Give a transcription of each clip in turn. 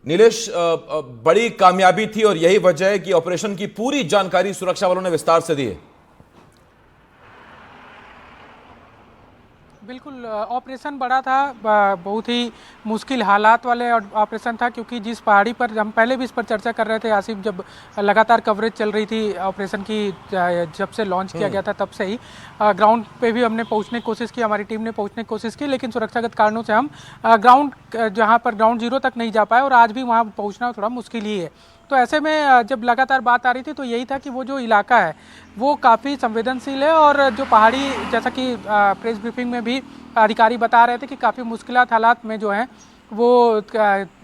नीलेश, बड़ी कामयाबी थी और यही वजह है कि ऑपरेशन की पूरी जानकारी सुरक्षा वालों ने विस्तार से दी है। बिल्कुल, ऑपरेशन बड़ा था, बहुत ही मुश्किल हालात वाले ऑपरेशन था, क्योंकि जिस पहाड़ी पर हम पहले भी इस पर चर्चा कर रहे थे आसिफ, जब लगातार कवरेज चल रही थी ऑपरेशन की, जब से लॉन्च किया गया था तब से ही ग्राउंड पे भी हमने पहुंचने की कोशिश की, हमारी टीम ने पहुंचने की कोशिश की, लेकिन सुरक्षागत कारणों से हम ग्राउंड जहाँ पर ग्राउंड जीरो तक नहीं जा पाए, और आज भी वहाँ पहुँचना थोड़ा मुश्किल ही है। तो ऐसे में जब लगातार बात आ रही थी तो यही था कि वो जो इलाका है वो काफ़ी संवेदनशील है, और जो पहाड़ी, जैसा कि प्रेस ब्रीफिंग में भी अधिकारी बता रहे थे कि काफ़ी मुश्किलात हालात में जो है वो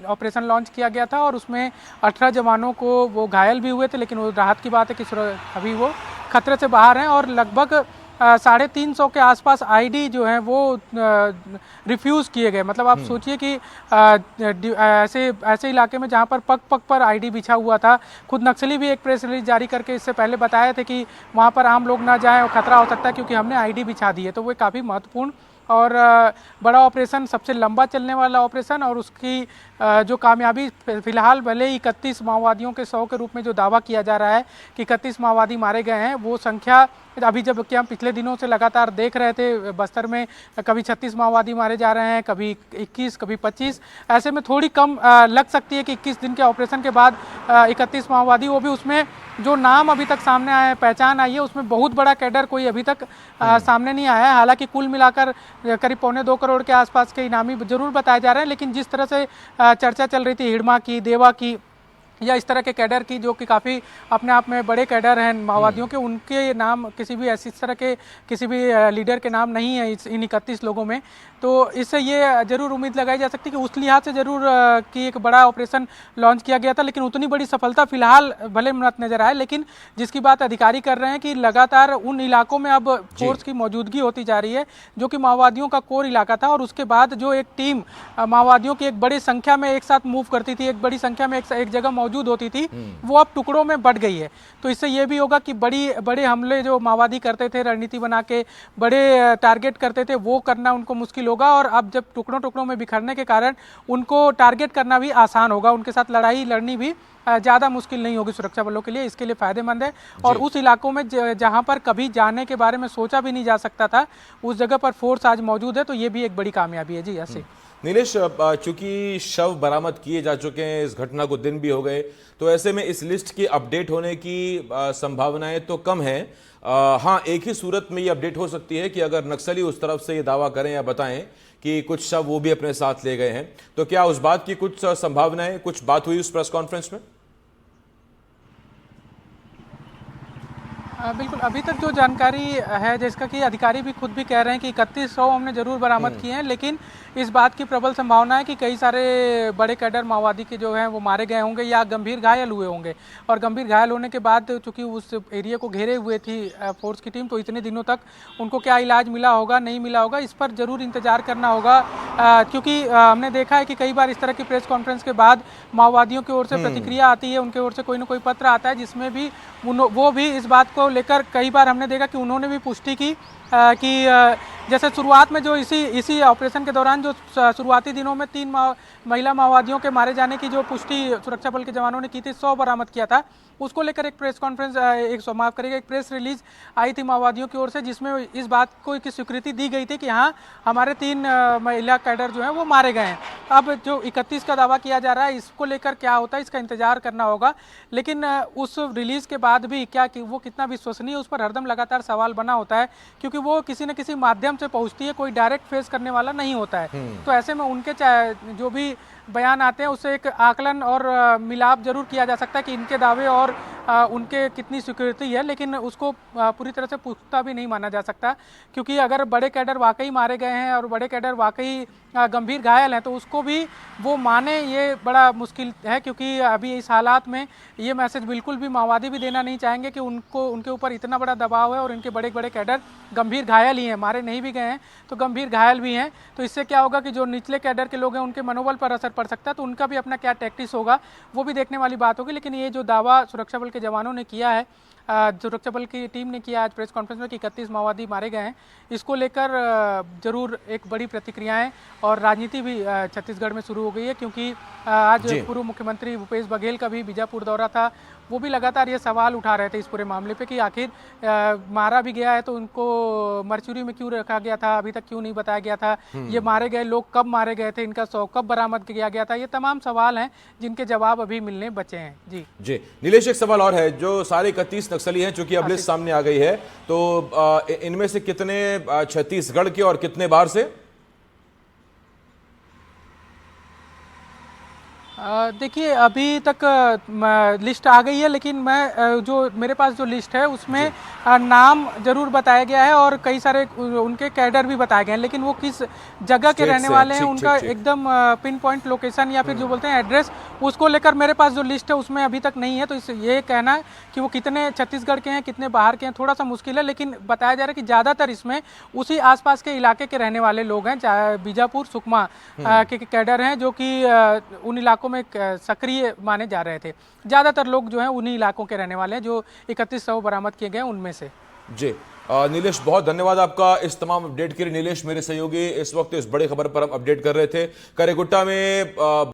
ऑपरेशन लॉन्च किया गया था, और उसमें 18 जवानों को वो घायल भी हुए थे, लेकिन वो राहत की बात है कि अभी वो खतरे से बाहर हैं, और लगभग 350 के आसपास आईडी जो हैं वो रिफ्यूज़ किए गए। मतलब आप सोचिए कि ऐसे ऐसे इलाके में जहाँ पर पग पग पर आईडी बिछा हुआ था, खुद नक्सली भी एक प्रेस रिलीज जारी करके इससे पहले बताए थे कि वहाँ पर आम लोग ना जाएं और खतरा हो सकता है क्योंकि हमने आईडी बिछा दी है। तो वो काफ़ी महत्वपूर्ण और बड़ा ऑपरेशन, सबसे लंबा चलने वाला ऑपरेशन, और उसकी जो कामयाबी फिलहाल भले ही 31 माओवादियों के 100 के रूप में जो दावा किया जा रहा है कि 31 माओवादी मारे गए हैं, वो संख्या अभी, जब कि हम पिछले दिनों से लगातार देख रहे थे बस्तर में कभी 36 माओवादी मारे जा रहे हैं, कभी 21, कभी 25, ऐसे में थोड़ी कम लग सकती है कि 21 दिन के ऑपरेशन के बाद 31 माओवादी, वो भी उसमें जो नाम अभी तक सामने आए हैं, पहचान आई है, उसमें बहुत बड़ा कैडर कोई अभी तक सामने नहीं आया है। हालांकि कुल मिलाकर करीब 1.25 करोड़ के आसपास के इनामी जरूर बताए जा रहे हैं, लेकिन जिस तरह से चर्चा चल रही थी हिड़मा की, देवा की, या इस तरह के कैडर की, जो कि काफ़ी अपने आप में बड़े कैडर हैं माओवादियों के, उनके नाम किसी भी ऐसी तरह के किसी भी लीडर के नाम नहीं है इन 31 लोगों में। तो इससे ये जरूर उम्मीद लगाई जा सकती है कि उस लिहाज से जरूर कि एक बड़ा ऑपरेशन लॉन्च किया गया था, लेकिन उतनी बड़ी सफलता फिलहाल भले मत नजर आए। लेकिन जिसकी बात अधिकारी कर रहे हैं कि लगातार उन इलाकों में अब फोर्स की मौजूदगी होती जा रही है, जो कि माओवादियों का कोर इलाका था, और उसके बाद जो एक टीम माओवादियों की एक बड़ी संख्या में एक साथ मूव करती थी, एक बड़ी संख्या में एक जगह मौजूद होती थी, वो अब टुकड़ों में बढ़ गई है। तो इससे ये भी होगा कि बड़े हमले जो माओवादी करते थे, रणनीति बना के बड़े टारगेट करते थे, वो करना उनको मुश्किल होगा, और अब जब टुकड़ों टुकड़ों में बिखरने के कारण उनको टारगेट करना भी आसान होगा, उनके साथ लड़ाई लड़नी भी ज़्यादा मुश्किल नहीं होगी सुरक्षा बलों के लिए। इसके लिए फायदेमंद है, और उस इलाकों में जहां पर कभी जाने के बारे में सोचा भी नहीं जा सकता था, उस जगह पर फोर्स आज मौजूद है, तो ये भी एक बड़ी कामयाबी है। जी ऐसे नीलेश, चूंकि शव बरामद किए जा चुके हैं, इस घटना को दिन भी हो गए, तो ऐसे में इस लिस्ट की अपडेट होने की संभावनाएं तो कम है। हाँ, एक ही सूरत में ये अपडेट हो सकती है कि अगर नक्सली उस तरफ से ये दावा करें या बताएं कि कुछ शव वो भी अपने साथ ले गए हैं, तो क्या उस बात की कुछ संभावनाएं, कुछ बात हुई उस प्रेस कॉन्फ्रेंस में? बिल्कुल, अभी तक जो जानकारी है, जिसका कि अधिकारी भी खुद भी कह रहे हैं कि 3100 हमने जरूर बरामद किए हैं, लेकिन इस बात की प्रबल संभावना है कि कई सारे बड़े कैडर माओवादी के जो हैं वो मारे गए होंगे या गंभीर घायल हुए होंगे, और गंभीर घायल होने के बाद चूंकि उस एरिया को घेरे हुए थी फोर्स की टीम, तो इतने दिनों तक उनको क्या इलाज मिला होगा, नहीं मिला होगा, इस पर जरूर इंतजार करना होगा। क्योंकि हमने देखा है कि कई बार इस तरह की प्रेस कॉन्फ्रेंस के बाद माओवादियों की ओर से प्रतिक्रिया आती है, उनके ओर से कोई ना कोई पत्र आता है, जिसमें भी वो भी इस बात को लेकर कई बार हमने देखा कि उन्होंने भी पुष्टि की कि जैसे शुरुआत में जो इसी ऑपरेशन के दौरान जो शुरुआती दिनों में 3 महिला माओवादियों के मारे जाने की जो पुष्टि सुरक्षा बल के जवानों ने की थी, 100 बरामद किया था, उसको लेकर एक प्रेस कॉन्फ्रेंस एक प्रेस रिलीज आई थी माओवादियों की ओर से, जिसमें इस बात को की स्वीकृति दी गई थी कि हाँ, हमारे 3 महिला कैडर जो हैं वो मारे गए हैं। अब जो 31 का दावा किया जा रहा है, इसको लेकर क्या होता है, इसका इंतजार करना होगा। लेकिन उस रिलीज के बाद भी क्या कि वो कितना विश्वसनीय, उस पर हरदम लगातार सवाल बना होता है, क्योंकि वो किसी न किसी माध्यम से पहुंचती है, कोई डायरेक्ट फेस करने वाला नहीं होता है। तो ऐसे में उनके जो भी बयान आते हैं, उससे एक आकलन और मिलाप जरूर किया जा सकता है कि इनके दावे और उनके कितनी स्वीकृति है, लेकिन उसको पूरी तरह से पुख्ता भी नहीं माना जा सकता, क्योंकि अगर बड़े कैडर वाकई मारे गए हैं और बड़े कैडर वाकई गंभीर घायल हैं, तो उसको भी वो माने, ये बड़ा मुश्किल है। क्योंकि अभी इस हालात में ये मैसेज बिल्कुल भी माओवादी भी देना नहीं चाहेंगे कि उनके ऊपर इतना बड़ा दबाव है और इनके बड़े बड़े कैडर गंभीर घायल ही हैं, मारे नहीं भी गए हैं तो गंभीर घायल भी हैं। तो इससे क्या होगा कि जो निचले कैडर के लोग हैं, उनके मनोबल पर असर पड़ सकता है, तो उनका भी अपना क्या टैक्टिस होगा वो भी देखने वाली बात होगी। लेकिन ये जो दावा सुरक्षा बल के जवानों ने किया है, सुरक्षा बल की टीम ने किया आज प्रेस कॉन्फ्रेंस में कि 31 माओवादी मारे गए हैं, इसको लेकर जरूर एक बड़ी प्रतिक्रियाएं और राजनीति भी छत्तीसगढ़ में शुरू हो गई है, क्योंकि आज पूर्व मुख्यमंत्री भूपेश बघेल का भी बीजापुर दौरा था। वो भी लगातार ये सवाल उठा रहे थे इस पूरे मामले पे कि आखिर मारा भी गया है तो उनको मरचुरी में क्यों रखा गया था, अभी तक क्यों नहीं बताया गया था, ये मारे गए लोग कब मारे गए थे, इनका शव कब बरामद किया गया था। ये तमाम सवाल हैं जिनके जवाब अभी मिलने बचे हैं। जी जी नीलेश, एक सवाल और है, जो सारे 31 नक्सली हैं, चूंकि अब लिस्ट सामने आ गई है, तो इनमें से कितने छत्तीसगढ़ के और कितने बाहर से? देखिए अभी तक लिस्ट आ गई है, लेकिन मैं जो मेरे पास जो लिस्ट है उसमें नाम जरूर बताया गया है और कई सारे उनके कैडर भी बताए गए हैं, लेकिन वो किस जगह के रहने वाले हैं, उनका एकदम पिन पॉइंट लोकेशन या फिर जो बोलते हैं एड्रेस, उसको लेकर मेरे पास जो लिस्ट है उसमें अभी तक नहीं है। तो ये कहना कि वो कितने छत्तीसगढ़ के हैं कितने बाहर के हैं थोड़ा सा मुश्किल है, लेकिन बताया जा रहा है कि ज़्यादातर इसमें उसी आसपास के इलाके के रहने वाले लोग हैं, बीजापुर सुकमा के कैडर हैं, जो कि उन इलाकों में सक्रिय माने जा रहे थे। ज्यादातर लोग जो हैं उन्हीं इलाकों के रहने वाले हैं जो 31 शव बरामद किए गए उनमें से। जी नीलेश, बहुत धन्यवाद आपका इस तमाम अपडेट के लिए। नीलेश मेरे सहयोगी इस वक्त इस बड़े खबर पर हम अपडेट कर रहे थे। करेगुट्टा में